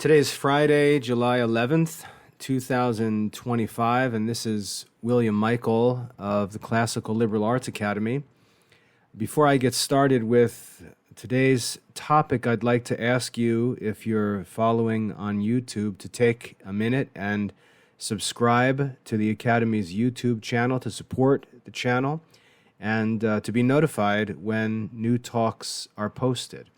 Today is Friday, July 11th, 2025, and this is William Michael of the Classical Liberal Arts Academy. Before I get started with today's topic, I'd like to ask you, if you're following on YouTube, to take a minute and subscribe to the Academy's YouTube channel to support the channel and to be notified when new talks are posted.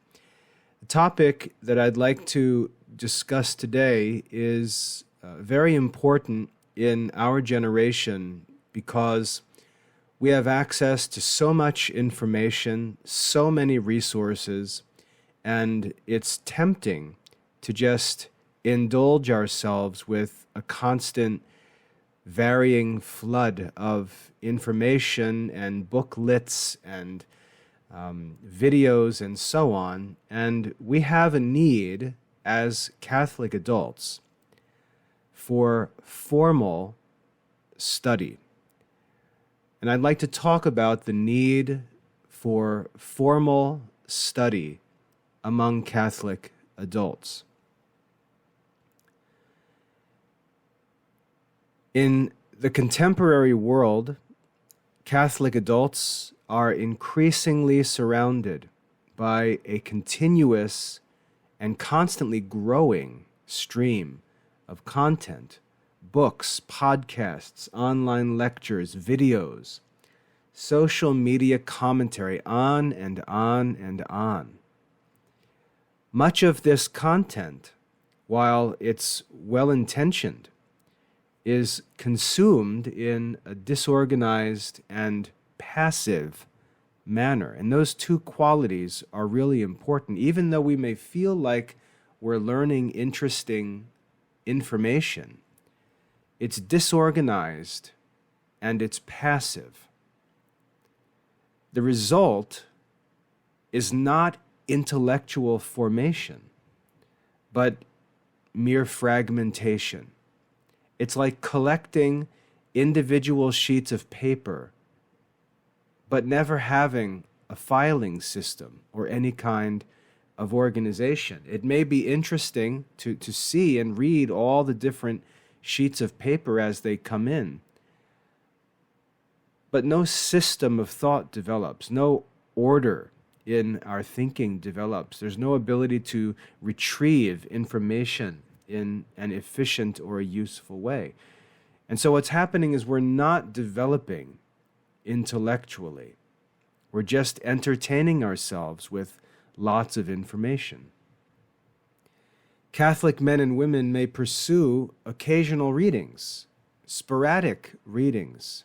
The topic that I'd like to discuss today is very important in our generation because we have access to so much information, so many resources, and it's tempting to just indulge ourselves with a constant varying flood of information and booklets and videos and so on, and we have a need as Catholic adults for formal study. And I'd like to talk about the need for formal study among Catholic adults. In the contemporary world, Catholic adults are increasingly surrounded by a continuous and constantly growing stream of content, books, podcasts, online lectures, videos, social media commentary, on and on and on. Much of this content, while it's well-intentioned, is consumed in a disorganized and passive manner. And those two qualities are really important. Even though we may feel like we're learning interesting information, it's disorganized and it's passive. The result is not intellectual formation, but mere fragmentation. It's like collecting individual sheets of paper but never having a filing system or any kind of organization. It may be interesting to see and read all the different sheets of paper as they come in, but no system of thought develops, no order in our thinking develops. There's no ability to retrieve information in an efficient or a useful way. And so what's happening is we're not developing intellectually. We're just entertaining ourselves with lots of information. Catholic men and women may pursue occasional readings, sporadic readings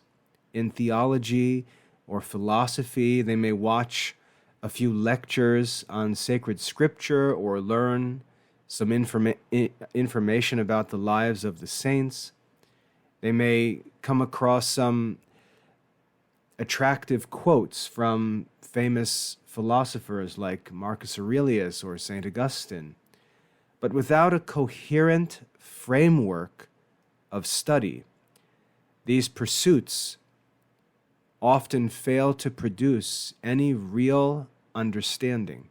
in theology or philosophy. They may watch a few lectures on sacred scripture or learn some information about the lives of the saints. They may come across some attractive quotes from famous philosophers like Marcus Aurelius or St. Augustine, but without a coherent framework of study, these pursuits often fail to produce any real understanding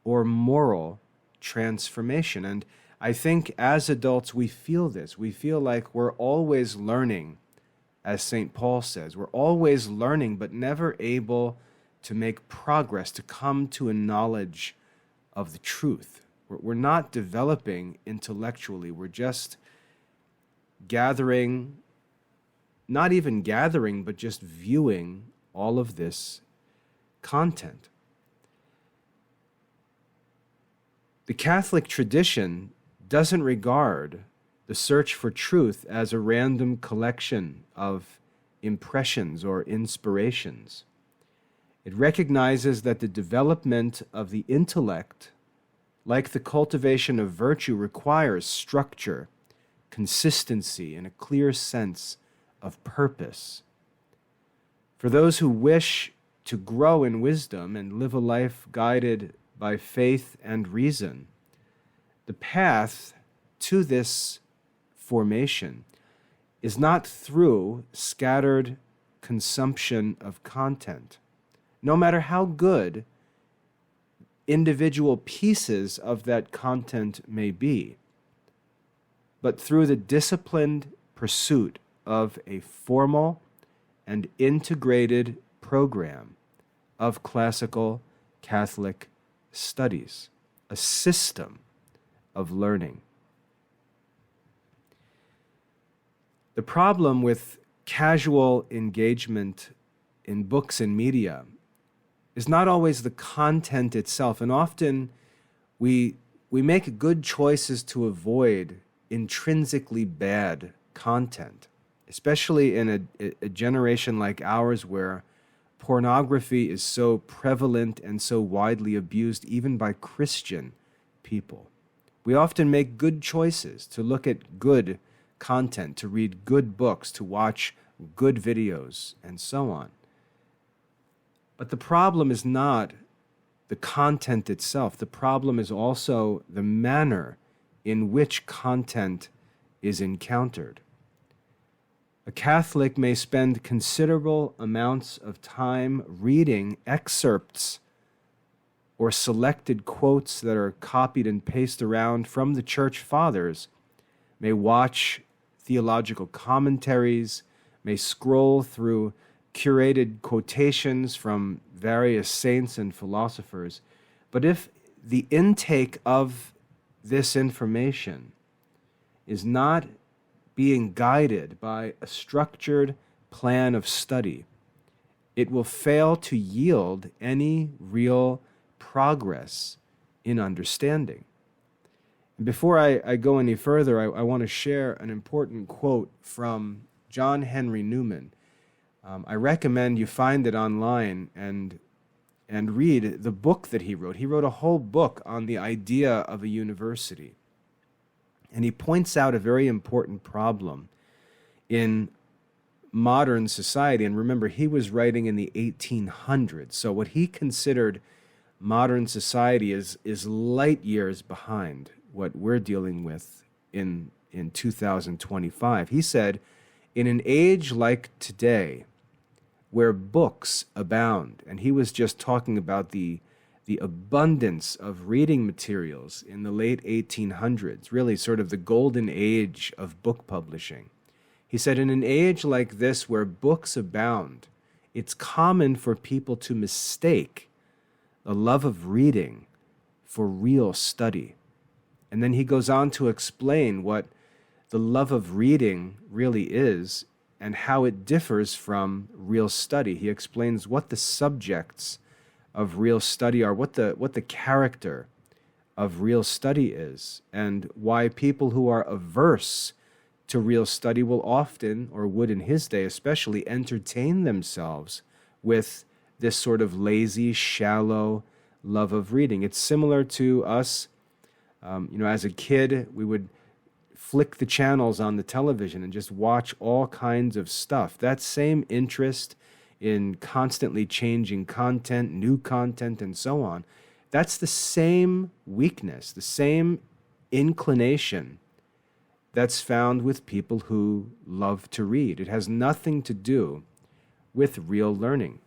or moral transformation. And I think as adults we feel this. We feel like we're always learning. As St. Paul says, we're always learning but never able to make progress, to come to a knowledge of the truth. We're not developing intellectually. We're just gathering, not even gathering, but just viewing all of this content. The Catholic tradition doesn't regard the search for truth as a random collection of impressions or inspirations. It recognizes that the development of the intellect, like the cultivation of virtue, requires structure, consistency, and a clear sense of purpose. For those who wish to grow in wisdom and live a life guided by faith and reason, the path to this formation is not through scattered consumption of content. No matter how good individual pieces of that content may be, but through the disciplined pursuit of a formal and integrated program of classical Catholic studies, a system of learning. The problem with casual engagement in books and media is not always the content itself, and often we make good choices to avoid intrinsically bad content, especially in a generation like ours where pornography is so prevalent and so widely abused even by Christian people. We often make good choices to look at good content, to read good books, to watch good videos, and so on. But the problem is not the content itself. The problem is also the manner in which content is encountered. A Catholic may spend considerable amounts of time reading excerpts or selected quotes that are copied and pasted around from the Church Fathers, may watch theological commentaries, may scroll through curated quotations from various saints and philosophers. But if the intake of this information is not being guided by a structured plan of study, it will fail to yield any real progress in understanding. And before I go any further, I want to share an important quote from John Henry Newman. I recommend you find it online and read the book that he wrote. He wrote a whole book on the idea of a university. And he points out a very important problem in modern society. And remember, he was writing in the 1800s. So what he considered modern society is light years behind what we're dealing with in 2025. He said, in an age like today, where books abound, and he was just talking about the abundance of reading materials in the late 1800s, really sort of the golden age of book publishing. He said, in an age like this where books abound, it's common for people to mistake the love of reading for real study. And then he goes on to explain what the love of reading really is and how it differs from real study. He explains what the subjects of real study are, what the character of real study is, and why people who are averse to real study will often, or would in his day especially, entertain themselves with this sort of lazy, shallow love of reading. It's similar to us, as a kid, we would flick the channels on the television and just watch all kinds of stuff. That same interest in constantly changing content, new content, and so on, that's the same weakness, the same inclination that's found with people who love to read. It has nothing to do with real learning.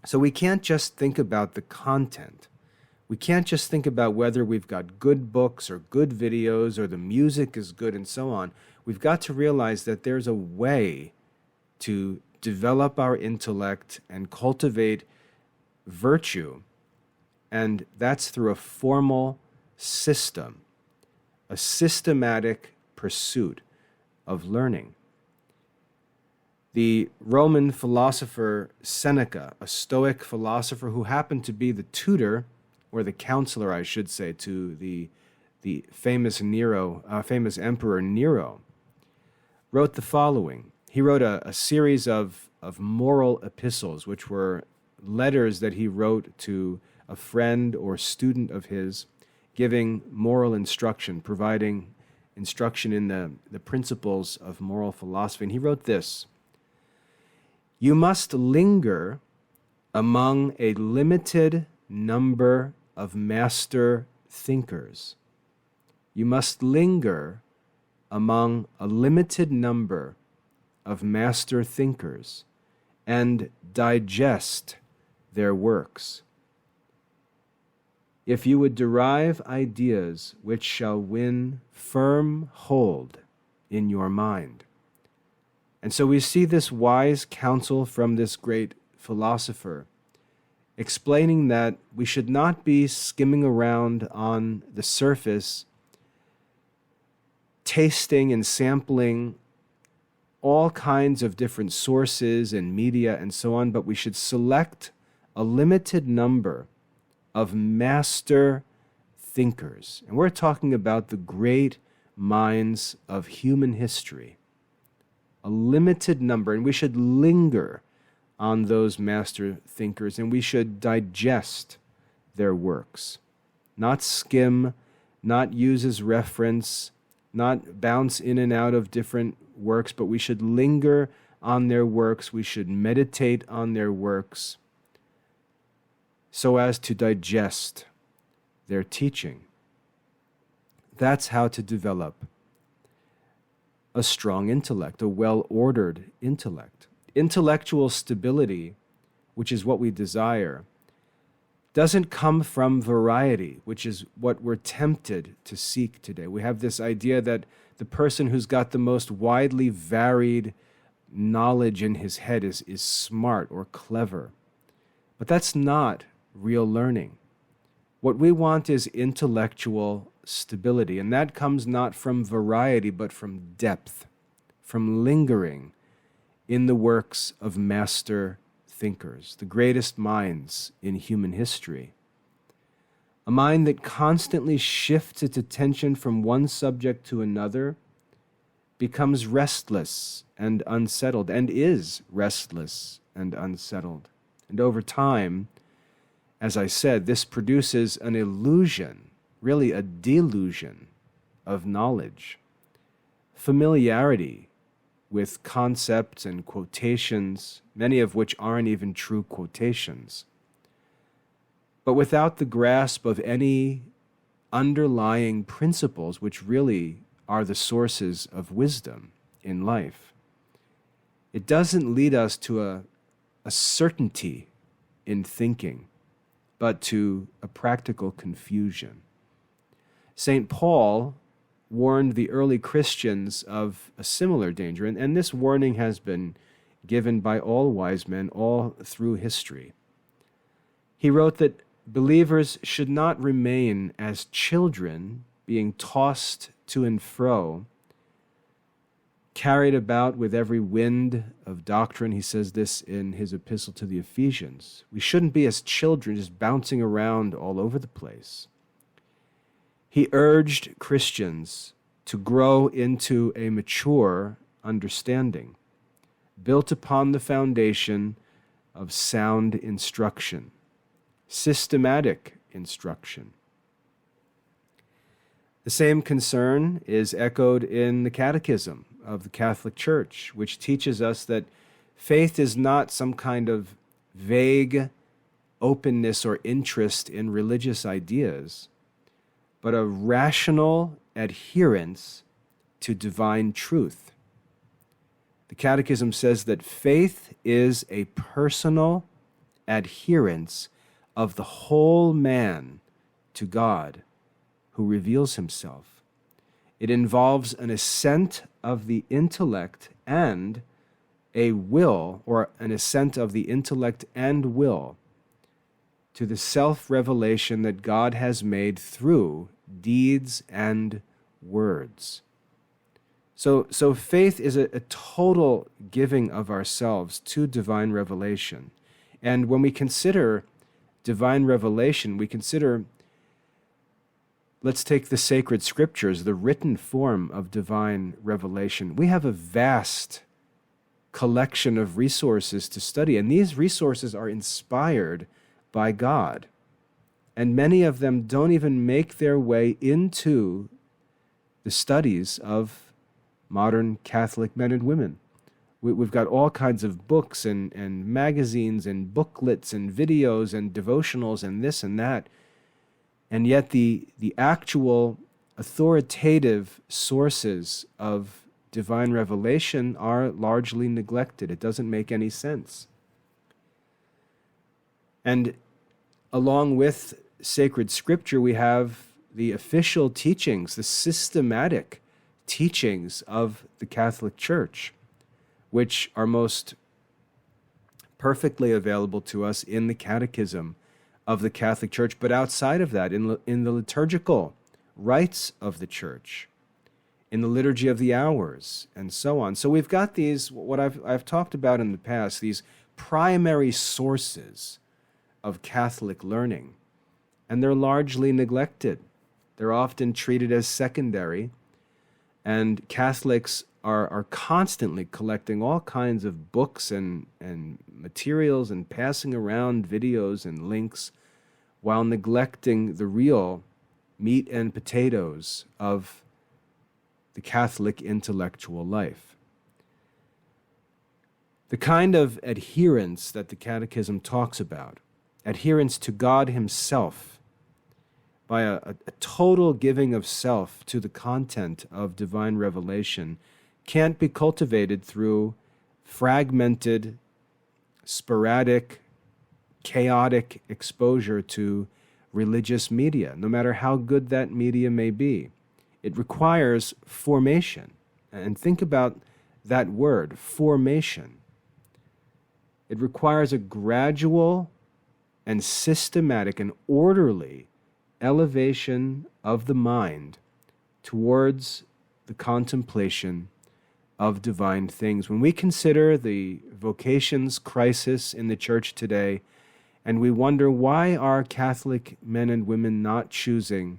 So we can't just think about the content. We can't just think about whether we've got good books or good videos or the music is good and so on. We've got to realize that there's a way to develop our intellect and cultivate virtue, and that's through a formal system, a systematic pursuit of learning. The Roman philosopher Seneca, a Stoic philosopher who happened to be the tutor, or the counselor, I should say, to the famous emperor Nero, wrote the following. He wrote a series of moral epistles, which were letters that he wrote to a friend or student of his, giving moral instruction, providing instruction in the principles of moral philosophy. And he wrote this: "You must linger among a limited number of master thinkers. You must linger among a limited number of master thinkers and digest their works. if you would derive ideas which shall win firm hold in your mind. And so we see this wise counsel from this great philosopher, explaining that we should not be skimming around on the surface, tasting and sampling all kinds of different sources and media and so on, but we should select a limited number of master thinkers. And we're talking about the great minds of human history. A limited number, and we should linger on those master thinkers, and we should digest their works. Not skim, not use as reference, not bounce in and out of different works, but we should linger on their works, we should meditate on their works, so as to digest their teaching. That's how to develop a strong intellect, a well-ordered intellect. Intellectual stability, which is what we desire, doesn't come from variety, which is what we're tempted to seek today. We have this idea that the person who's got the most widely varied knowledge in his head is smart or clever. But that's not real learning. What we want is intellectual stability, and that comes not from variety, but from depth, from lingering in the works of master thinkers, the greatest minds in human history. A mind that constantly shifts its attention from one subject to another becomes restless and unsettled, and is restless and unsettled. And over time, as I said, this produces an illusion, really a delusion of knowledge, familiarity with concepts and quotations, many of which aren't even true quotations, but without the grasp of any underlying principles which really are the sources of wisdom in life. It doesn't lead us to a certainty in thinking, but to a practical confusion. St. Paul warned the early Christians of a similar danger, and this warning has been given by all wise men all through history. He wrote that believers should not remain as children, being tossed to and fro, carried about with every wind of doctrine. He says this in his epistle to the Ephesians. We shouldn't be as children just bouncing around all over the place. He urged Christians to grow into a mature understanding, built upon the foundation of sound instruction, systematic instruction. The same concern is echoed in the Catechism of the Catholic Church, which teaches us that faith is not some kind of vague openness or interest in religious ideas, but a rational adherence to divine truth. The Catechism says that faith is a personal adherence of the whole man to God, who reveals himself. It involves an assent of the intellect and a will, or an assent of the intellect and will, to the self-revelation that God has made through deeds and words. So faith is a total giving of ourselves to divine revelation. And when we consider divine revelation, we consider, let's take the sacred scriptures, the written form of divine revelation. We have a vast collection of resources to study, and these resources are inspired by God. And many of them don't even make their way into the studies of modern Catholic men and women. We've got all kinds of books and magazines and booklets and videos and devotionals and this and that. And yet the actual authoritative sources of divine revelation are largely neglected. It doesn't make any sense. And along with sacred scripture, we have the official teachings, the systematic teachings of the Catholic Church, which are most perfectly available to us in the Catechism of the Catholic Church, but outside of that, in the liturgical rites of the Church, in the Liturgy of the Hours, and so on. So we've got these, what I've talked about in the past, these primary sources of Catholic learning, and they're largely neglected. They're often treated as secondary, and Catholics are constantly collecting all kinds of books and materials and passing around videos and links while neglecting the real meat and potatoes of the Catholic intellectual life. The kind of adherence that the Catechism talks about, adherence to God Himself, by a total giving of self to the content of divine revelation, can't be cultivated through fragmented, sporadic, chaotic exposure to religious media, no matter how good that media may be. It requires formation. And think about that word, formation. It requires a gradual and systematic and orderly elevation of the mind towards the contemplation of divine things. When we consider the vocations crisis in the Church today, and we wonder why are Catholic men and women not choosing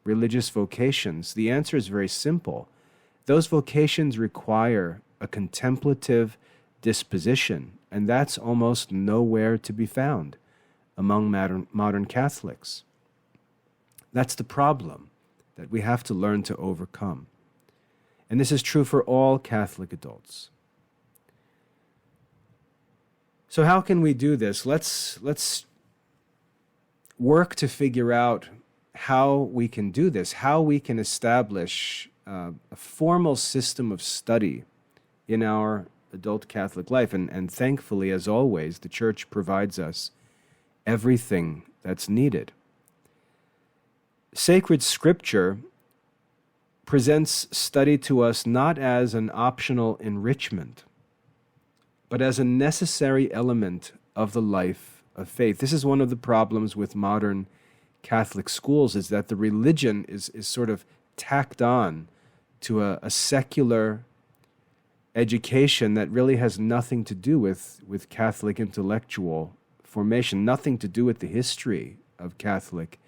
religious vocations, the answer is very simple. Those vocations require a contemplative disposition, and that's almost nowhere to be found among modern Catholics. That's the problem that we have to learn to overcome. And this is true for all Catholic adults. So how can we do this? Let's work to figure out how we can do this, how we can establish a formal system of study in our adult Catholic life. And thankfully, as always, the Church provides us everything that's needed. Sacred Scripture presents study to us not as an optional enrichment, but as a necessary element of the life of faith. This is one of the problems with modern Catholic schools, is that the religion is sort of tacked on to a secular education that really has nothing to do with Catholic intellectual formation, nothing to do with the history of Catholic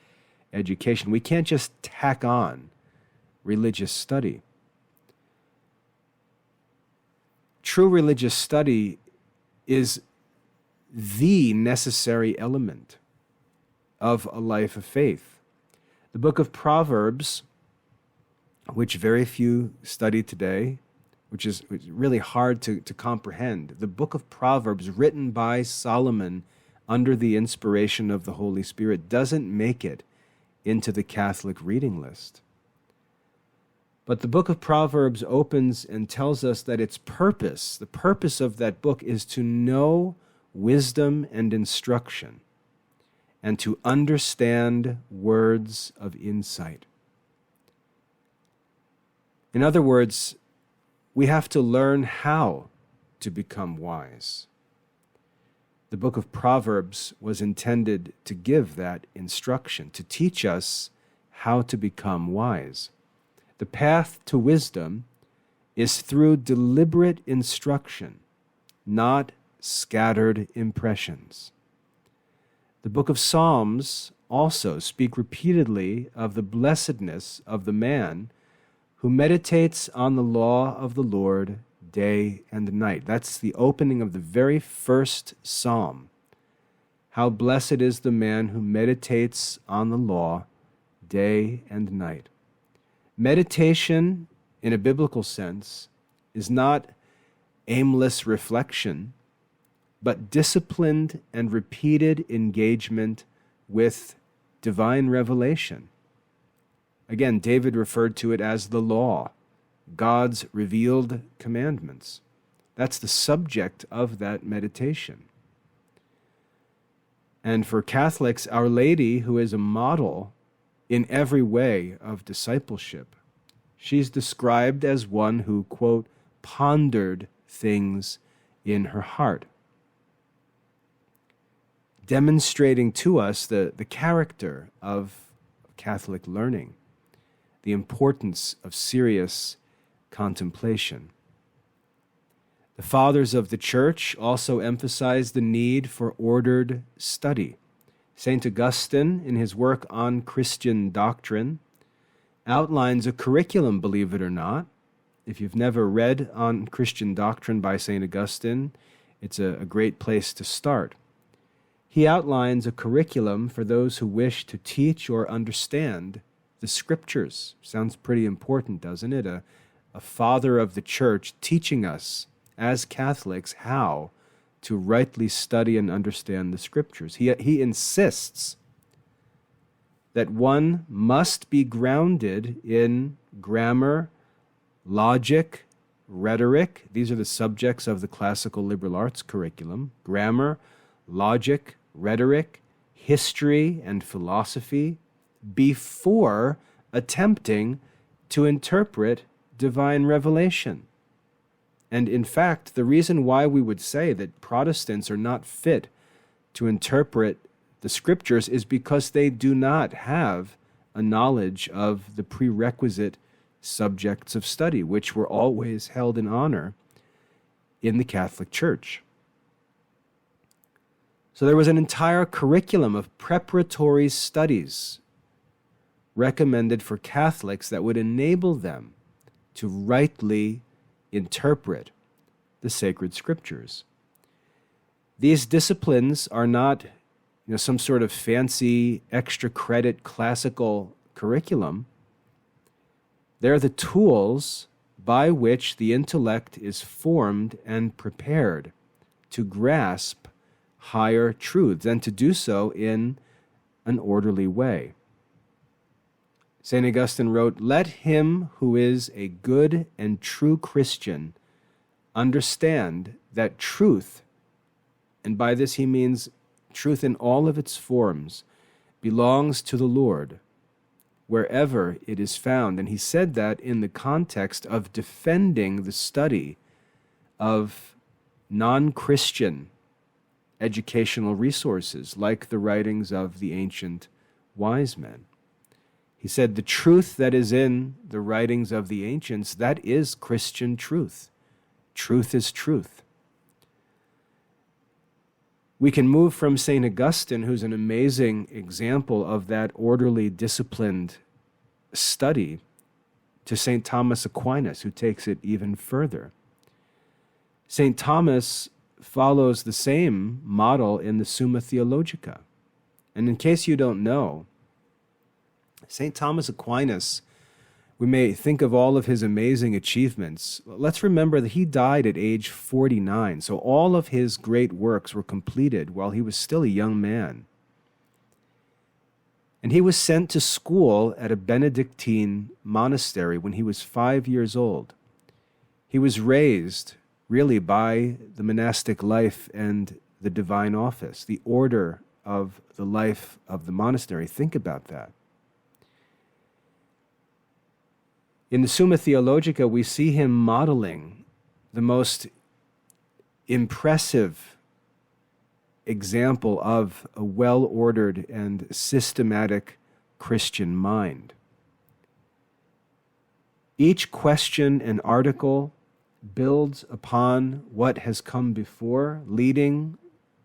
education. We can't just tack on religious study. True religious study is the necessary element of a life of faith. The book of Proverbs, which very few study today, which is really hard to comprehend, the book of Proverbs, written by Solomon under the inspiration of the Holy Spirit, doesn't make it into the Catholic reading list. But the book of Proverbs opens and tells us that its purpose, the purpose of that book, is to know wisdom and instruction and to understand words of insight. In other words, we have to learn how to become wise. The book of Proverbs was intended to give that instruction, to teach us how to become wise. The path to wisdom is through deliberate instruction, not scattered impressions. The book of Psalms also speak repeatedly of the blessedness of the man who meditates on the law of the Lord day and night. That's the opening of the very first psalm. How blessed is the man who meditates on the law day and night. Meditation, in a biblical sense, is not aimless reflection, but disciplined and repeated engagement with divine revelation. Again, David referred to it as the law, God's revealed commandments. That's the subject of that meditation. And for Catholics, Our Lady, who is a model in every way of discipleship, she's described as one who, quote, pondered things in her heart, demonstrating to us the character of Catholic learning, the importance of serious contemplation. The fathers of the Church also emphasized the need for ordered study. St. Augustine, in his work on Christian doctrine, outlines a curriculum, believe it or not. If you've never read on Christian doctrine by St. Augustine, it's a great place to start. He outlines a curriculum for those who wish to teach or understand the Scriptures. Sounds pretty important, doesn't it? A father of the Church teaching us as Catholics how to rightly study and understand the Scriptures. He insists that one must be grounded in grammar, logic, rhetoric. These are the subjects of the classical liberal arts curriculum. Grammar, logic, rhetoric, history, and philosophy before attempting to interpret divine revelation. And in fact, the reason why we would say that Protestants are not fit to interpret the Scriptures is because they do not have a knowledge of the prerequisite subjects of study, which were always held in honor in the Catholic Church. So there was an entire curriculum of preparatory studies recommended for Catholics that would enable them to rightly interpret the sacred Scriptures. These disciplines are not, some sort of fancy extra credit classical curriculum. They're the tools by which the intellect is formed and prepared to grasp higher truths, and to do so in an orderly way. St. Augustine wrote, "Let him who is a good and true Christian understand that truth," and by this he means truth in all of its forms, "belongs to the Lord, wherever it is found." And he said that in the context of defending the study of non-Christian educational resources, like the writings of the ancient wise men. He said, the truth that is in the writings of the ancients, that is Christian truth. Truth is truth. We can move from St. Augustine, who's an amazing example of that orderly, disciplined study, to St. Thomas Aquinas, who takes it even further. St. Thomas follows the same model in the Summa Theologica. And in case you don't know, St. Thomas Aquinas, we may think of all of his amazing achievements. Let's remember that he died at age 49, so all of his great works were completed while he was still a young man. And he was sent to school at a Benedictine monastery when he was 5 years old. He was raised really by the monastic life and the divine office, the order of the life of the monastery. Think about that. In the Summa Theologica, we see him modeling the most impressive example of a well-ordered and systematic Christian mind. Each question and article builds upon what has come before, leading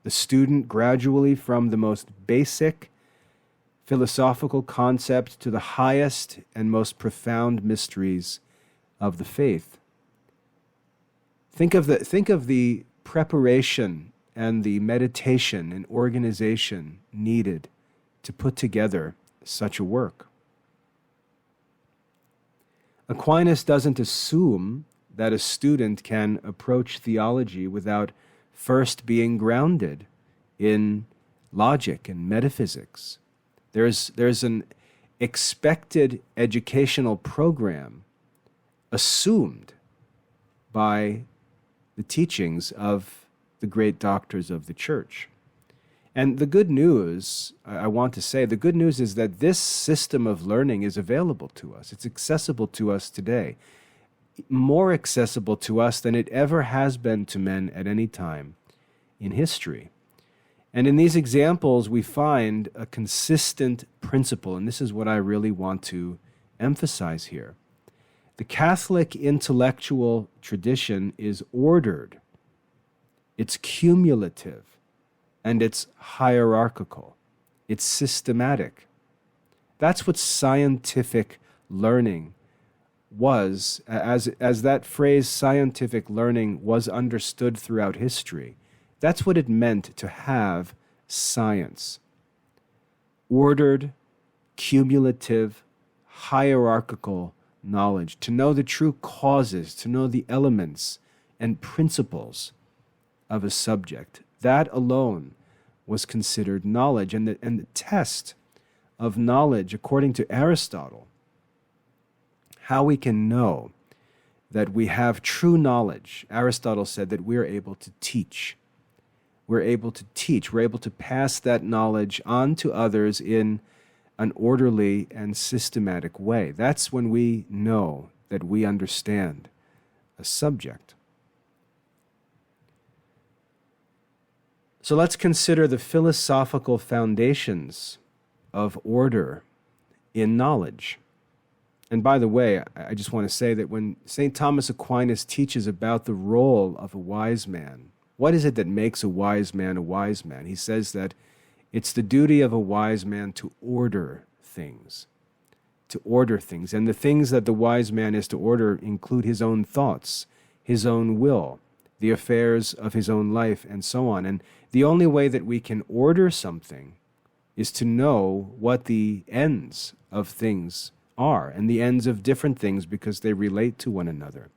the student gradually from the most basic philosophical concept to the highest and most profound mysteries of the faith. Think of the preparation and the meditation and organization needed to put together such a work. Aquinas doesn't assume that a student can approach theology without first being grounded in logic and metaphysics. There's an expected educational program assumed by the teachings of the great doctors of the Church. And the good news, I want to say, the good news is that this system of learning is available to us. It's accessible to us today, more accessible to us than it ever has been to men at any time in history. And in these examples, we find a consistent principle, and this is what I really want to emphasize here. The Catholic intellectual tradition is ordered, it's cumulative, and it's hierarchical. It's systematic. That's what scientific learning was, as that phrase scientific learning was understood throughout history. That's what it meant to have science. Ordered, cumulative, hierarchical knowledge, to know the true causes, to know the elements and principles of a subject. That alone was considered knowledge. And the test of knowledge, according to Aristotle, how we can know that we have true knowledge, Aristotle said that we're able to teach. We're able to teach. We're able to pass that knowledge on to others in an orderly and systematic way. That's when we know that we understand a subject. So let's consider the philosophical foundations of order in knowledge. And by the way, I just want to say that when St. Thomas Aquinas teaches about the role of a wise man, what is it that makes a wise man a wise man? He says that it's the duty of a wise man to order things. To order things. And the things that the wise man is to order include his own thoughts, his own will, the affairs of his own life, and so on. And the only way that we can order something is to know what the ends of things are, and the ends of different things, because they relate to one another.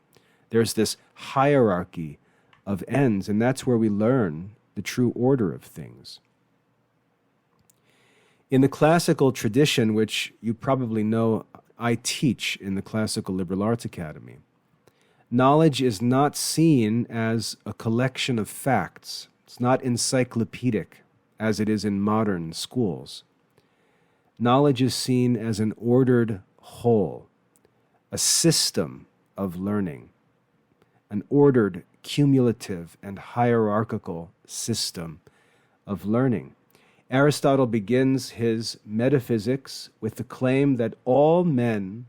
There's this hierarchy of ends, and that's where we learn the true order of things. In the classical tradition, which you probably know I teach in the Classical Liberal Arts Academy, knowledge is not seen as a collection of facts. It's not encyclopedic as it is in modern schools. Knowledge is seen as an ordered whole, a system of learning, an ordered, cumulative, and hierarchical system of learning. Aristotle begins his metaphysics with the claim that all men,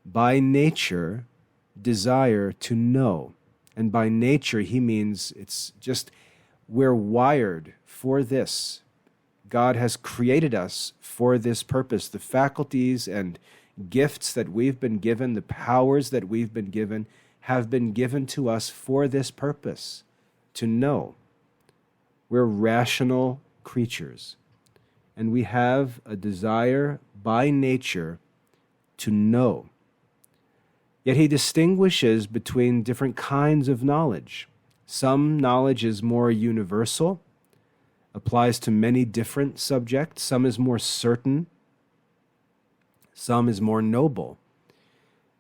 by nature, desire to know. And by nature, he means it's just, we're wired for this. God has created us for this purpose. The faculties and gifts that we've been given, the powers that we've been given, have been given to us for this purpose, to know. We're rational creatures, and we have a desire by nature to know. Yet he distinguishes between different kinds of knowledge. Some knowledge is more universal, applies to many different subjects. Some is more certain. Some is more noble.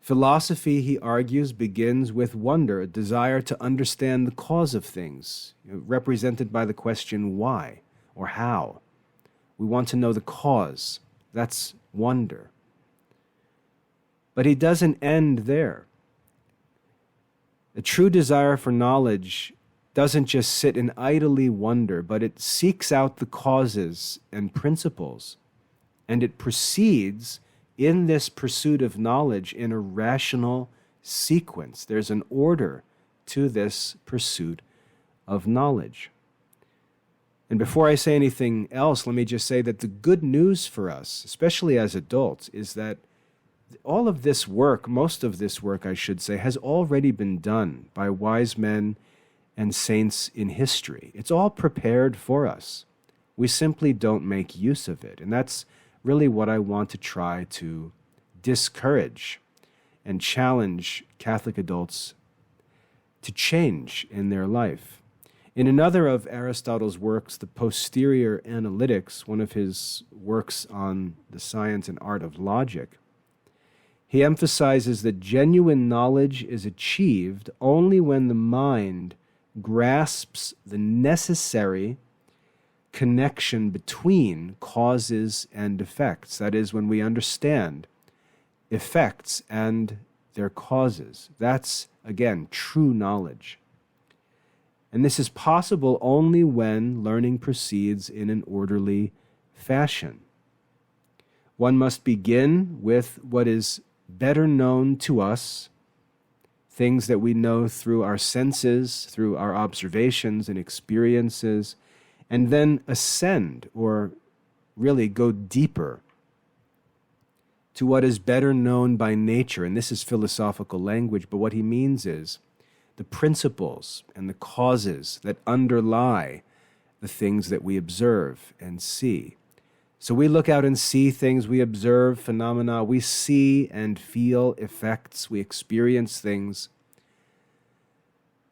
Philosophy, he argues, begins with wonder, a desire to understand the cause of things, represented by the question why or how. We want to know the cause. That's wonder. But he doesn't end there. A true desire for knowledge doesn't just sit and idly wonder, but it seeks out the causes and principles, and it proceeds in this pursuit of knowledge in a rational sequence. There's an order to this pursuit of knowledge. And before I say anything else, let me just say that the good news for us, especially as adults, is that all of this work, most of this work, I should say, has already been done by wise men and saints in history. It's all prepared for us. We simply don't make use of it. And that's really what I want to try to discourage and challenge Catholic adults to change in their life. In another of Aristotle's works, the Posterior Analytics, one of his works on the science and art of logic, he emphasizes that genuine knowledge is achieved only when the mind grasps the necessary connection between causes and effects. That is, when we understand effects and their causes. That's, again, true knowledge. And this is possible only when learning proceeds in an orderly fashion. One must begin with what is better known to us, things that we know through our senses, through our observations and experiences, and then ascend, or really go deeper, to what is better known by nature. And this is philosophical language, but what he means is the principles and the causes that underlie the things that we observe and see. So we look out and see things, we observe phenomena, we see and feel effects, we experience things.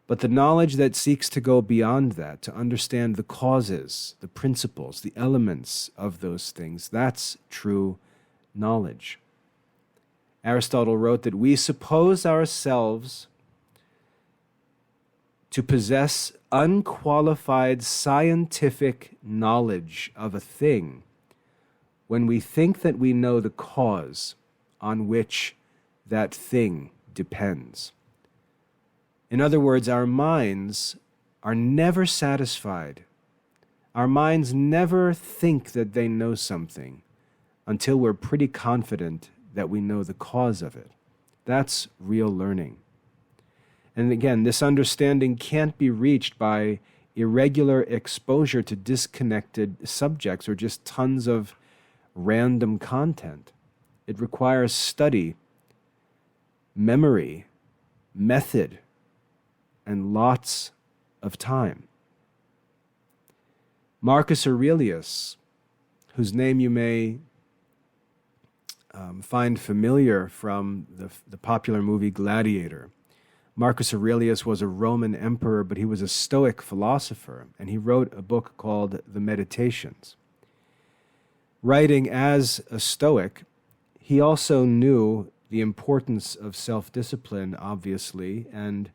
But the knowledge that seeks to go beyond that, to understand the causes, the principles, the elements of those things, that's true knowledge. Aristotle wrote that we suppose ourselves to possess unqualified scientific knowledge of a thing when we think that we know the cause on which that thing depends. In other words, our minds are never satisfied. Our minds never think that they know something until we're pretty confident that we know the cause of it. That's real learning. And again, this understanding can't be reached by irregular exposure to disconnected subjects or just tons of random content. It requires study, memory, method, and lots of time. Marcus Aurelius, whose name you may find familiar from the popular movie Gladiator. Marcus Aurelius was a Roman emperor, but he was a Stoic philosopher, and he wrote a book called The Meditations. Writing as a Stoic, he also knew the importance of self-discipline, obviously, and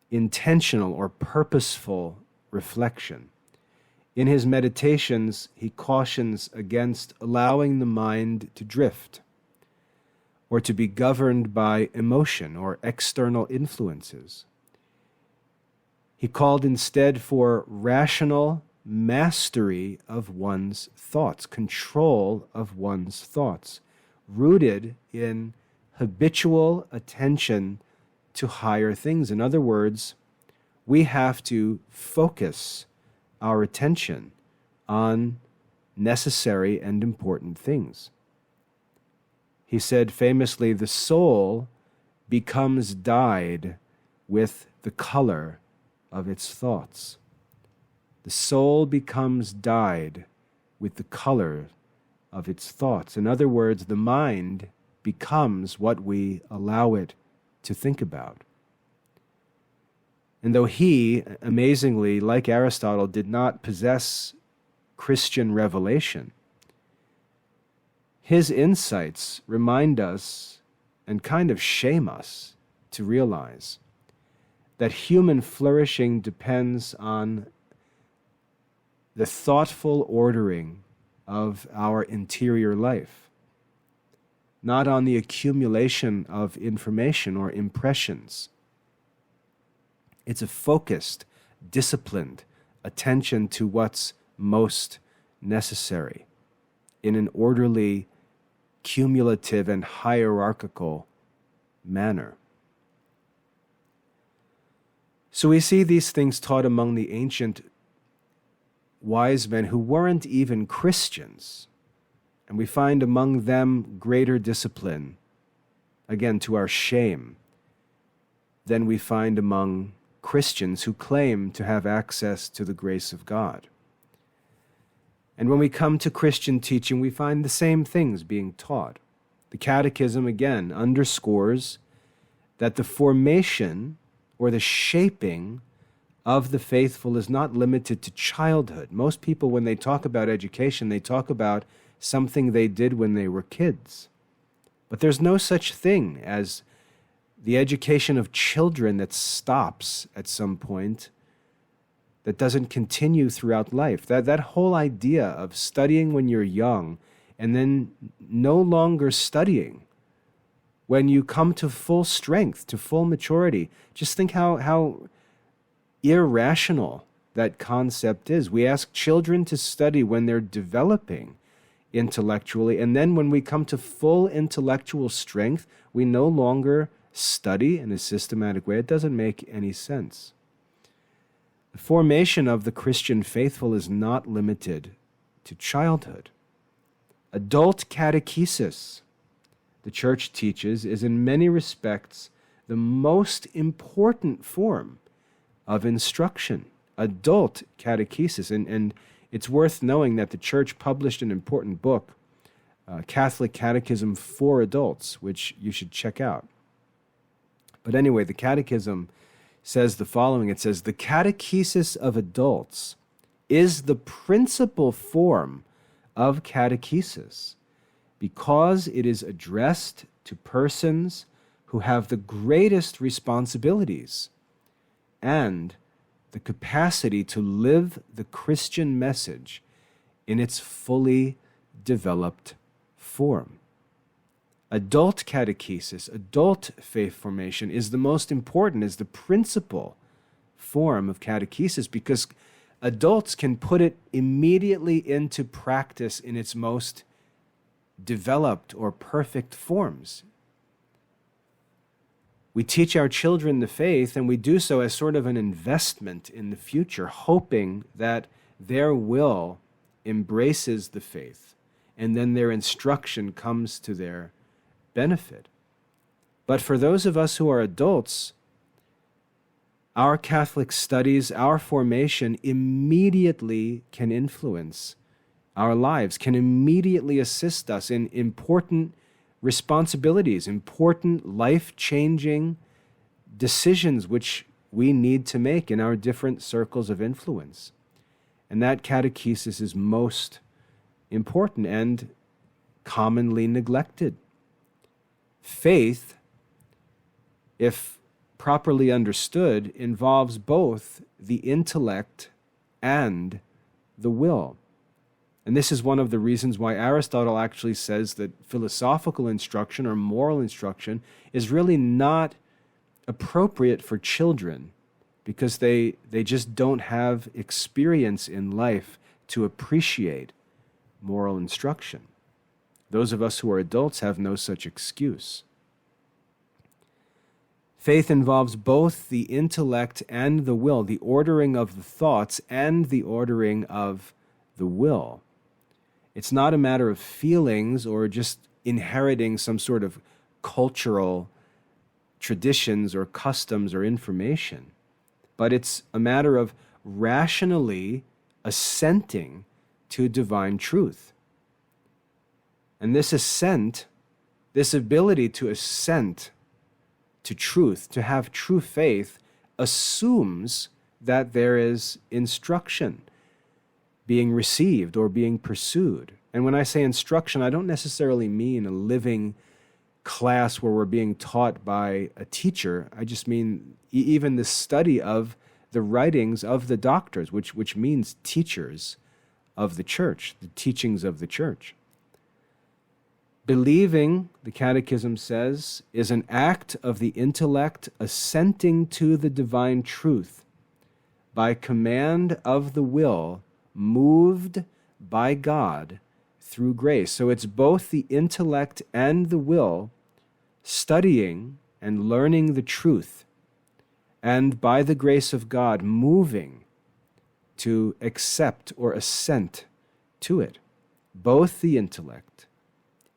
intentional or purposeful reflection. In his meditations, he cautions against allowing the mind to drift or to be governed by emotion or external influences. He called instead for rational mastery of one's thoughts, control of one's thoughts, rooted in habitual attention to higher things. In other words, we have to focus our attention on necessary and important things. He said famously, the soul becomes dyed with the color of its thoughts. The soul becomes dyed with the color of its thoughts. In other words, the mind becomes what we allow it to think about. And though he, amazingly, like Aristotle, did not possess Christian revelation, his insights remind us and kind of shame us to realize that human flourishing depends on the thoughtful ordering of our interior life, not on the accumulation of information or impressions. It's a focused, disciplined attention to what's most necessary in an orderly, cumulative, and hierarchical manner. So we see these things taught among the ancient wise men who weren't even Christians, and we find among them greater discipline, again to our shame, than we find among Christians who claim to have access to the grace of God. And when we come to Christian teaching, we find the same things being taught. The Catechism, again, underscores that the formation or the shaping of the faithful is not limited to childhood. Most people, when they talk about education, they talk about something they did when they were kids. But there's no such thing as the education of children that stops at some point that doesn't continue throughout life. That whole idea of studying when you're young and then no longer studying when you come to full strength, to full maturity. Just think how irrational that concept is. We ask children to study when they're developing intellectually, and then when we come to full intellectual strength, we no longer study in a systematic way. It doesn't make any sense. The formation of the Christian faithful is not limited to childhood. Adult catechesis, the Church teaches, is in many respects the most important form of instruction. Adult catechesis. And it's worth knowing that the Church published an important book, Catholic Catechism for Adults, which you should check out. But anyway, the Catechism says the following. It says, the catechesis of adults is the principal form of catechesis because it is addressed to persons who have the greatest responsibilities and the capacity to live the Christian message in its fully developed form. Adult catechesis, adult faith formation is the most important, is the principal form of catechesis because adults can put it immediately into practice in its most developed or perfect forms. We teach our children the faith, and we do so as sort of an investment in the future, hoping that their will embraces the faith, and then their instruction comes to their benefit. But for those of us who are adults, our Catholic studies, our formation immediately can influence our lives, can immediately assist us in important responsibilities, important life-changing decisions which we need to make in our different circles of influence. And that catechesis is most important and commonly neglected. Faith, if properly understood, involves both the intellect and the will. And this is one of the reasons why Aristotle actually says that philosophical instruction or moral instruction is really not appropriate for children because they just don't have experience in life to appreciate moral instruction. Those of us who are adults have no such excuse. Faith involves both the intellect and the will, the ordering of the thoughts and the ordering of the will. It's not a matter of feelings or just inheriting some sort of cultural traditions or customs or information, but it's a matter of rationally assenting to divine truth. And this assent, this ability to assent to truth, to have true faith, assumes that there is instruction being received or being pursued. And when I say instruction, I don't necessarily mean a living class where we're being taught by a teacher. I just mean even the study of the writings of the doctors, which means teachers of the church, the teachings of the church. Believing, the Catechism says, is an act of the intellect assenting to the divine truth by command of the will moved by God through grace. So it's both the intellect and the will studying and learning the truth, and by the grace of God moving to accept or assent to it. Both the intellect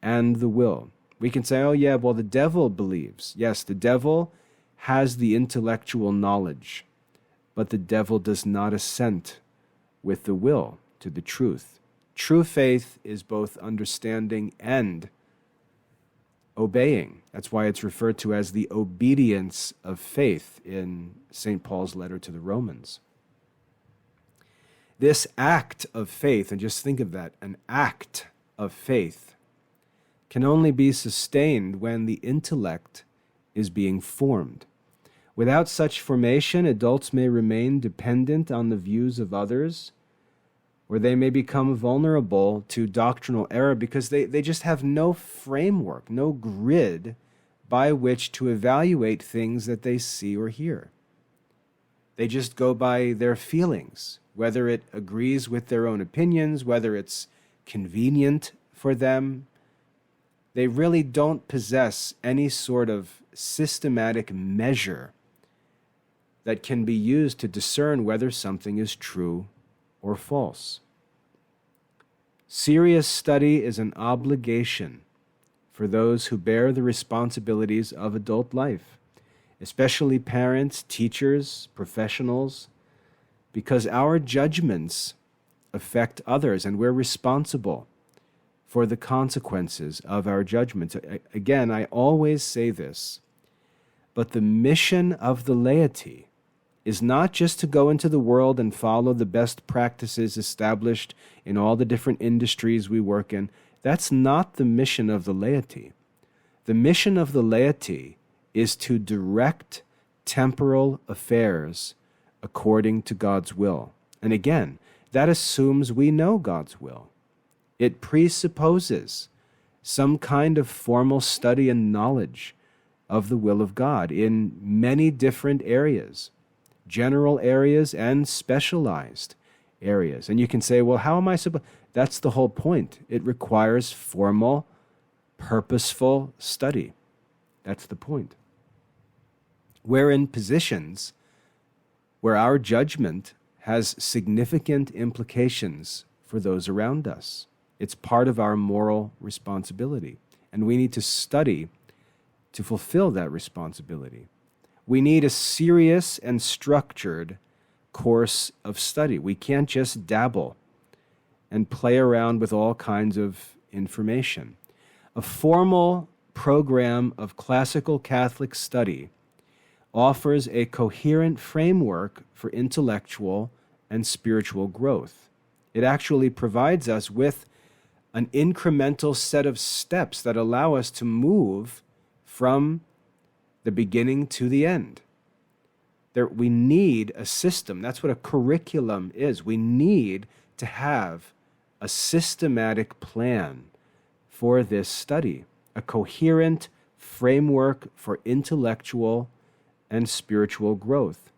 and the will. We can say, oh yeah, well the devil believes. Yes, the devil has the intellectual knowledge, but the devil does not assent with the will to the truth. True faith is both understanding and obeying. That's why it's referred to as the obedience of faith in St. Paul's letter to the Romans. This act of faith, and just think of that, an act of faith, can only be sustained when the intellect is being formed, Without such formation, adults may remain dependent on the views of others, or they may become vulnerable to doctrinal error because they just have no framework, no grid by which to evaluate things that they see or hear. They just go by their feelings, whether it agrees with their own opinions, whether it's convenient for them. They really don't possess any sort of systematic measure that can be used to discern whether something is true or false. Serious study is an obligation for those who bear the responsibilities of adult life, especially parents, teachers, professionals, because our judgments affect others and we're responsible for the consequences of our judgments. Again, I always say this, but the mission of the laity is not just to go into the world and follow the best practices established in all the different industries we work in. That's not the mission of the laity. The mission of the laity is to direct temporal affairs according to God's will. And again, that assumes we know God's will. It presupposes some kind of formal study and knowledge of the will of God in many different areas, general areas and specialized areas. And you can say, well, how am I supposed? That's the whole point. It requires formal, purposeful study. That's the point. We're in positions where our judgment has significant implications for those around us. It's part of our moral responsibility, and we need to study to fulfill that responsibility. We need a serious and structured course of study. We can't just dabble and play around with all kinds of information. A formal program of classical Catholic study offers a coherent framework for intellectual and spiritual growth. It actually provides us with an incremental set of steps that allow us to move from the beginning to the end. We need a system. That's what a curriculum is. We need to have a systematic plan for this study, a coherent framework for intellectual and spiritual growth.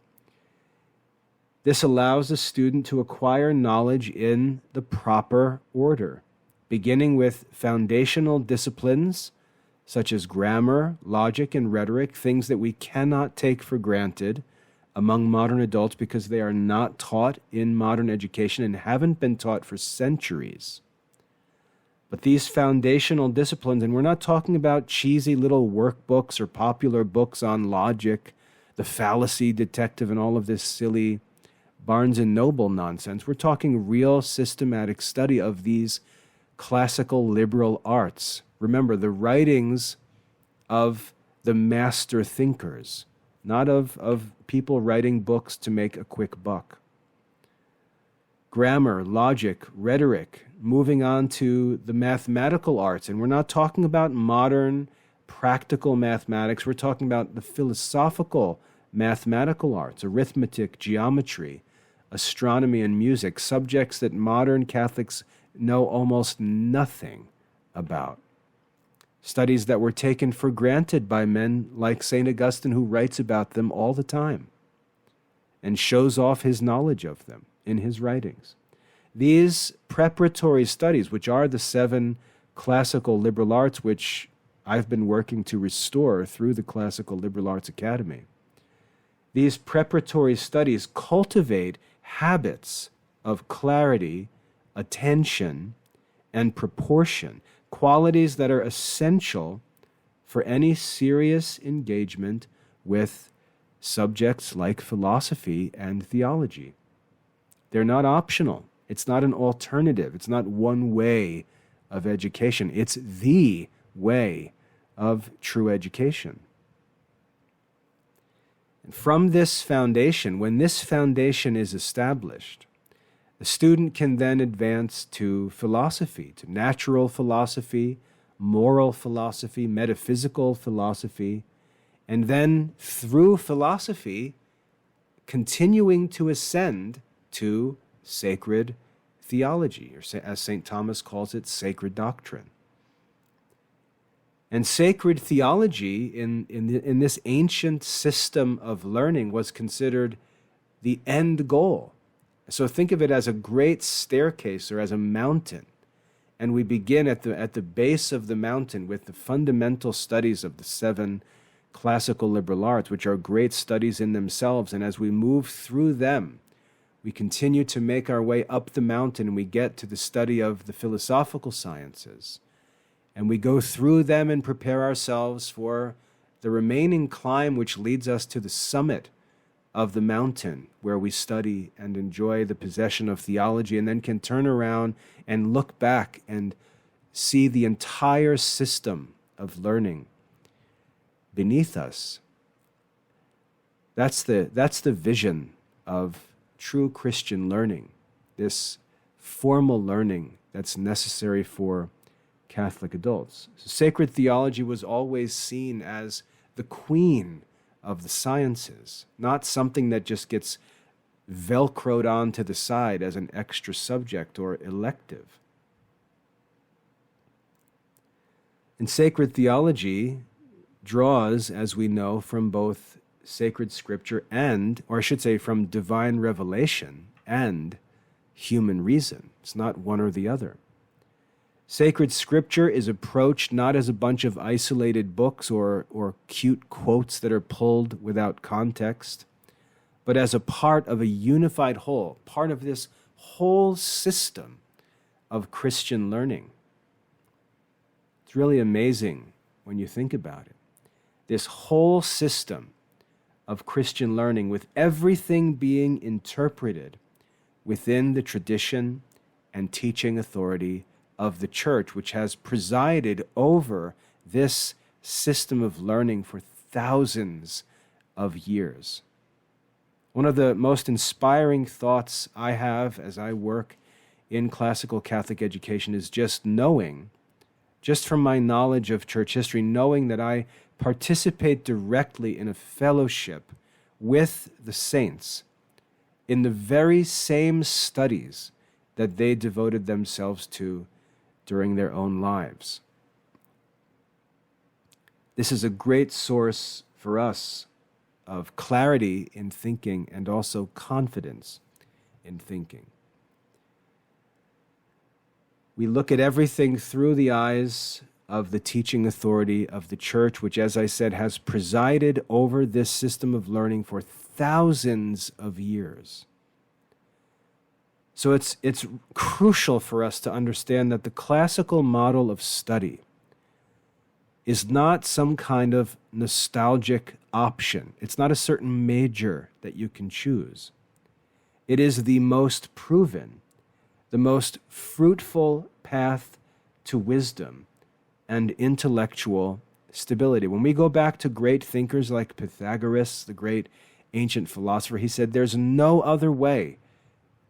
This allows a student to acquire knowledge in the proper order, beginning with foundational disciplines such as grammar, logic, and rhetoric, things that we cannot take for granted among modern adults because they are not taught in modern education and haven't been taught for centuries. But these foundational disciplines, and we're not talking about cheesy little workbooks or popular books on logic, the fallacy detective, and all of this silly Barnes and Noble nonsense. We're talking real systematic study of these classical liberal arts. Remember, the writings of the master thinkers, not of people writing books to make a quick buck. Grammar, logic, rhetoric, moving on to the mathematical arts. And we're not talking about modern practical mathematics. We're talking about the philosophical mathematical arts, arithmetic, geometry, astronomy, and music, subjects that modern Catholics know almost nothing about. Studies that were taken for granted by men like St. Augustine, who writes about them all the time and shows off his knowledge of them in his writings. These preparatory studies, which are the 7 classical liberal arts, which I've been working to restore through the Classical Liberal Arts Academy, these preparatory studies cultivate habits of clarity, attention, and proportion, qualities that are essential for any serious engagement with subjects like philosophy and theology. They're not optional. It's not an alternative. It's not one way of education. It's the way of true education. And from this foundation, when this foundation is established, the student can then advance to philosophy, to natural philosophy, moral philosophy, metaphysical philosophy, and then through philosophy, continuing to ascend to sacred theology, or as St. Thomas calls it, sacred doctrine. And sacred theology in this ancient system of learning was considered the end goal. So think of it as a great staircase or as a mountain. And we begin at the base of the mountain with the fundamental studies of the 7 classical liberal arts, which are great studies in themselves. And as we move through them, we continue to make our way up the mountain, and we get to the study of the philosophical sciences. And we go through them and prepare ourselves for the remaining climb, which leads us to the summit of the mountain, where we study and enjoy the possession of theology, and then can turn around and look back and see the entire system of learning beneath us. That's the vision of true Christian learning, this formal learning that's necessary for Catholic adults. So sacred theology was always seen as the queen of the sciences, not something that just gets velcroed onto the side as an extra subject or elective. And sacred theology draws, as we know, from both sacred scripture and, or I should say, from divine revelation and human reason. It's not one or the other. Sacred scripture is approached not as a bunch of isolated books or cute quotes that are pulled without context, but as a part of a unified whole, part of this whole system of Christian learning. It's really amazing when you think about it. This whole system of Christian learning, with everything being interpreted within the tradition and teaching authority of the Church, which has presided over this system of learning for thousands of years. One of the most inspiring thoughts I have as I work in classical Catholic education is just knowing, just from my knowledge of church history, knowing that I participate directly in a fellowship with the saints in the very same studies that they devoted themselves to during their own lives. This is a great source for us of clarity in thinking and also confidence in thinking. We look at everything through the eyes of the teaching authority of the Church, which, as I said, has presided over this system of learning for thousands of years. So it's crucial for us to understand that the classical model of study is not some kind of nostalgic option. It's not a certain major that you can choose. It is the most proven, the most fruitful path to wisdom and intellectual stability. When we go back to great thinkers like Pythagoras, the great ancient philosopher, he said there's no other way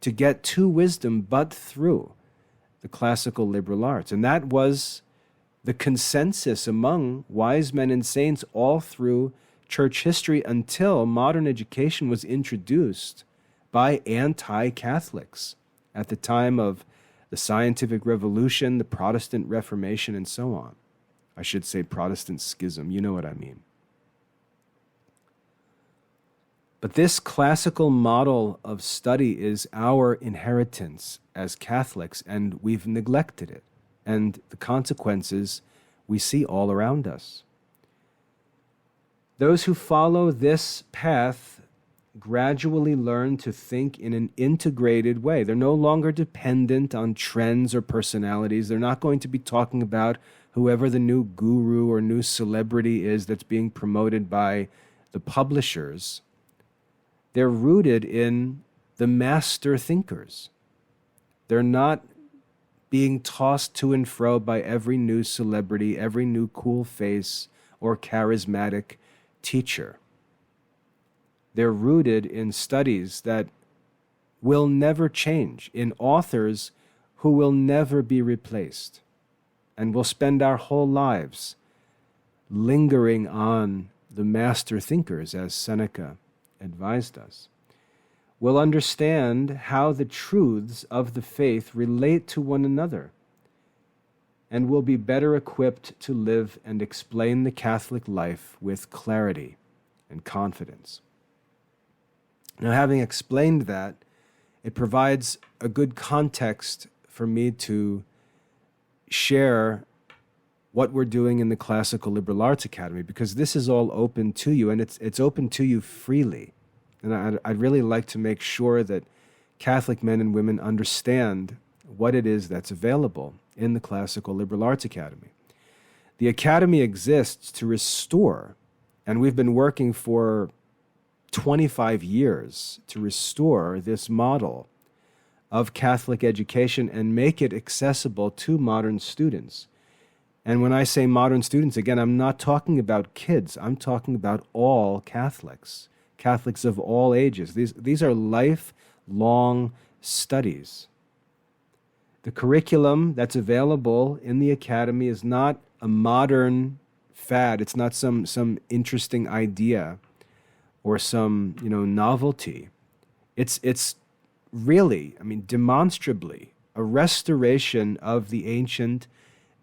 to get to wisdom but through the classical liberal arts. And that was the consensus among wise men and saints all through church history until modern education was introduced by anti-Catholics at the time of the scientific revolution, the Protestant Reformation, and so on. I should say Protestant schism, you know what I mean. But this classical model of study is our inheritance as Catholics, and we've neglected it. And the consequences we see all around us. Those who follow this path gradually learn to think in an integrated way. They're no longer dependent on trends or personalities. They're not going to be talking about whoever the new guru or new celebrity is that's being promoted by the publishers. They're rooted in the master thinkers. They're not being tossed to and fro by every new celebrity, every new cool face or charismatic teacher. They're rooted in studies that will never change, in authors who will never be replaced. And we'll spend our whole lives lingering on the master thinkers, as Seneca advised us, will understand how the truths of the faith relate to one another, and will be better equipped to live and explain the Catholic life with clarity and confidence. Now, having explained that, it provides a good context for me to share what we're doing in the Classical Liberal Arts Academy, because this is all open to you, and it's open to you freely. And I'd really like to make sure that Catholic men and women understand what it is that's available in the Classical Liberal Arts Academy. The Academy exists to restore, and we've been working for 25 years to restore this model of Catholic education and make it accessible to modern students. And when I say modern students, again, I'm not talking about kids. I'm talking about all Catholics, Catholics of all ages. These are lifelong studies. The curriculum that's available in the Academy is not a modern fad. It's not some interesting idea or some novelty. It's really, demonstrably, a restoration of the ancient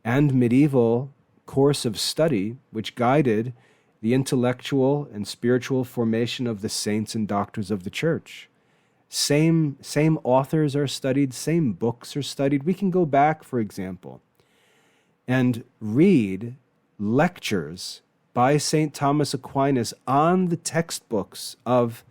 and medieval course of study which guided the intellectual and spiritual formation of the saints and doctors of the Church. Same authors are studied, same books are studied. We can go back, for example, and read lectures by St. Thomas Aquinas on the textbooks of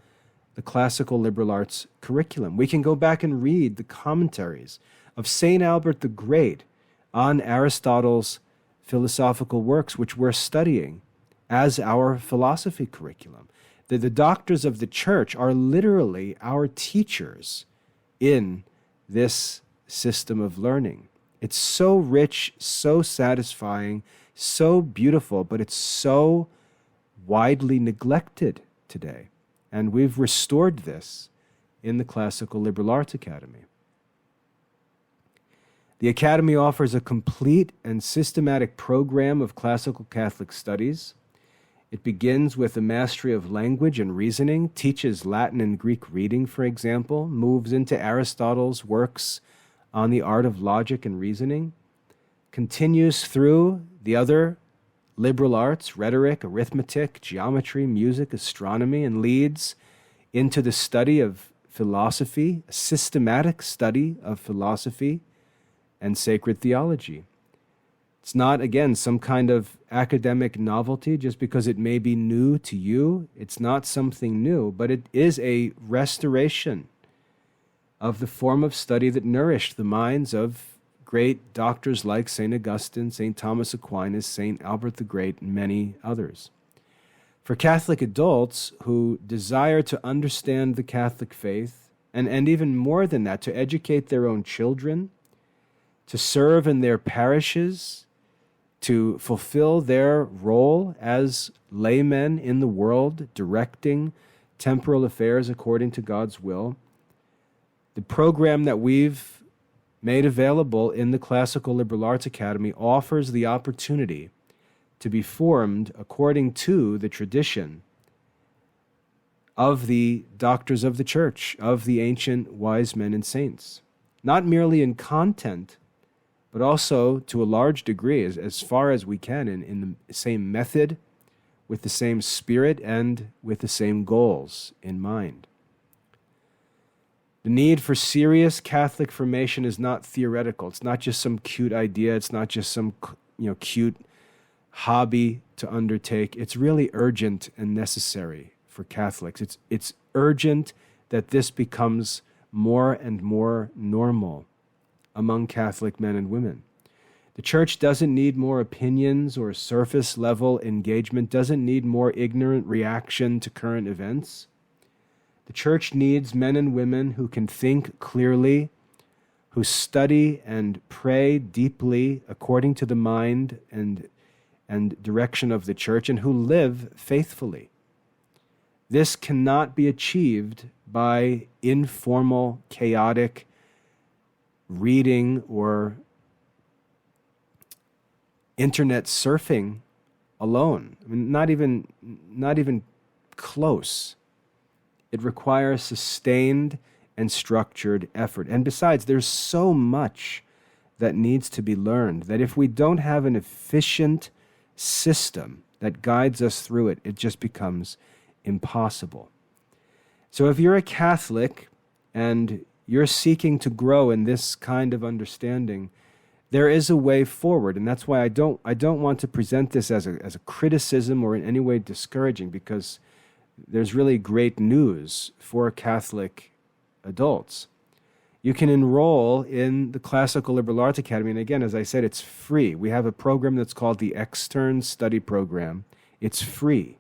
the Classical Liberal Arts curriculum. We can go back and read the commentaries of St. Albert the Great on Aristotle's philosophical works, which we're studying as our philosophy curriculum. The doctors of the Church are literally our teachers in this system of learning. It's so rich, so satisfying, so beautiful, but it's so widely neglected today. And we've restored this in the Classical Liberal Arts Academy. The Academy offers a complete and systematic program of classical Catholic studies. It begins with a mastery of language and reasoning, teaches Latin and Greek reading, for example, moves into Aristotle's works on the art of logic and reasoning, continues through the other liberal arts, rhetoric, arithmetic, geometry, music, astronomy, and leads into the study of philosophy, a systematic study of philosophy and sacred theology. It's not, again, some kind of academic novelty just because it may be new to you. It's not something new, but it is a restoration of the form of study that nourished the minds of great doctors like St. Augustine, St. Thomas Aquinas, St. Albert the Great, and many others. For Catholic adults who desire to understand the Catholic faith, and even more than that, to educate their own children, to serve in their parishes, to fulfill their role as laymen in the world, directing temporal affairs according to God's will, the program that we've made available in the Classical Liberal Arts Academy offers the opportunity to be formed according to the tradition of the doctors of the Church, of the ancient wise men and saints, not merely in content, but also to a large degree, as far as we can, in the same method, with the same spirit, and with the same goals in mind. The need for serious Catholic formation is not theoretical. It's not just some cute idea. It's not just some cute hobby to undertake. It's really urgent and necessary for Catholics. It's urgent that this becomes more and more normal among Catholic men and women. The Church doesn't need more opinions or surface-level engagement, doesn't need more ignorant reaction to current events. The Church needs men and women who can think clearly, who study and pray deeply according to the mind and direction of the Church, and who live faithfully. This cannot be achieved by informal, chaotic reading or internet surfing alone. I mean, not even close. It requires sustained and structured effort. And besides, there's so much that needs to be learned that if we don't have an efficient system that guides us through it, it just becomes impossible. So if you're a Catholic and you're seeking to grow in this kind of understanding, there is a way forward, and that's why I don't want to present this as a criticism or in any way discouraging, because there's really great news for Catholic adults. You can enroll in the Classical Liberal Arts Academy, and again, as I said, it's free. We have a program that's called the Extern Study Program. It's free.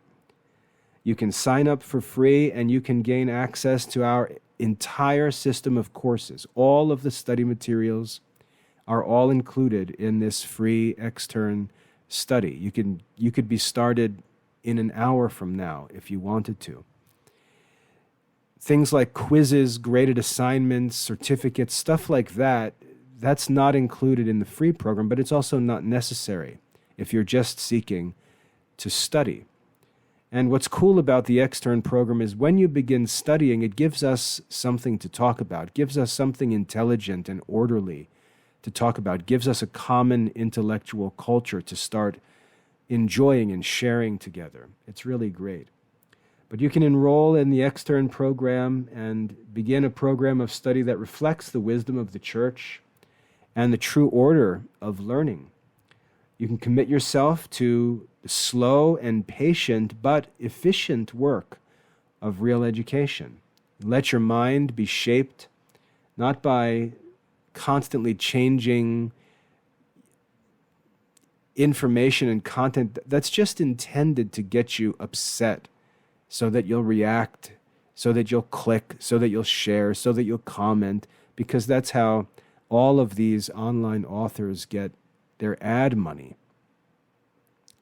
You can sign up for free, and you can gain access to our entire system of courses. All of the study materials are all included in this free Extern study. You could be started in an hour from now if you wanted to. Things like quizzes, graded assignments, certificates, stuff like that, that's not included in the free program, but it's also not necessary if you're just seeking to study. And what's cool about the Extern program is when you begin studying, it gives us something to talk about, gives us something intelligent and orderly to talk about, gives us a common intellectual culture to start enjoying and sharing together. It's really great. But you can enroll in the Extern program and begin a program of study that reflects the wisdom of the Church and the true order of learning. You can commit yourself to the slow and patient but efficient work of real education. Let your mind be shaped not by constantly changing information and content that's just intended to get you upset so that you'll react, so that you'll click, so that you'll share, so that you'll comment, because that's how all of these online authors get their ad money.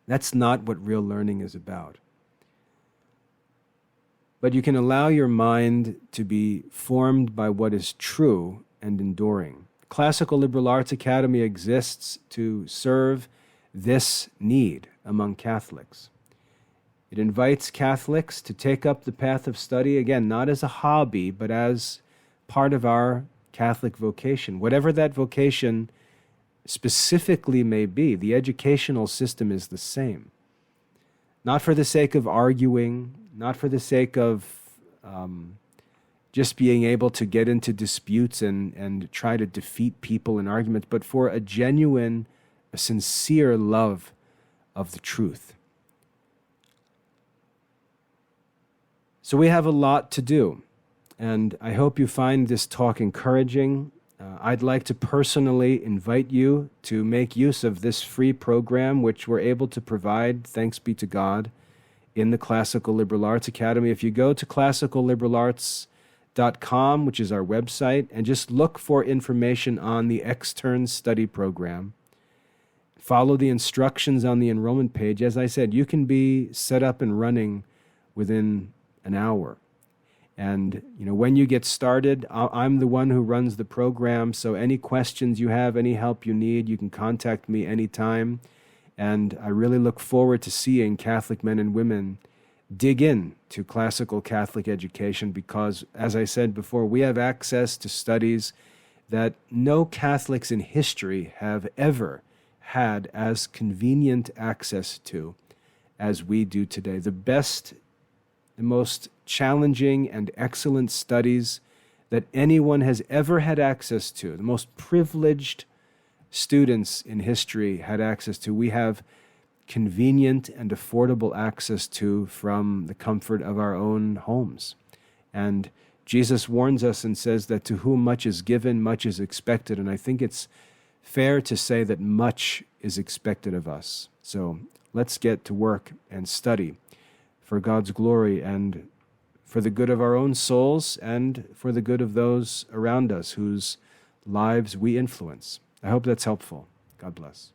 That's not what real learning is about. But you can allow your mind to be formed by what is true and enduring. Classical Liberal Arts Academy exists to serve this need among Catholics. It invites Catholics to take up the path of study, again, not as a hobby, but as part of our Catholic vocation. Whatever that vocation specifically may be, the educational system is the same. Not for the sake of arguing, not for the sake of just being able to get into disputes and try to defeat people in arguments, but for a genuine, a sincere love of the truth. So we have a lot to do, and I hope you find this talk encouraging. I'd like to personally invite you to make use of this free program, which we're able to provide, thanks be to God, in the Classical Liberal Arts Academy. If you go to classicalliberarts.com, which is our website, and just look for information on the Extern study program, follow the instructions on the enrollment page. As I said, you can be set up and running within an hour. And, when you get started, I'm the one who runs the program, so any questions you have, any help you need, you can contact me anytime. And I really look forward to seeing Catholic men and women dig in to classical Catholic education because, as I said before, we have access to studies that no Catholics in history have ever had as convenient access to as we do today. The best, the most challenging and excellent studies that anyone has ever had access to, the most privileged students in history had access to, we have convenient and affordable access to from the comfort of our own homes. And Jesus warns us and says that to whom much is given, much is expected. And I think it's fair to say that much is expected of us. So let's get to work and study for God's glory and for the good of our own souls and for the good of those around us whose lives we influence. I hope that's helpful. God bless.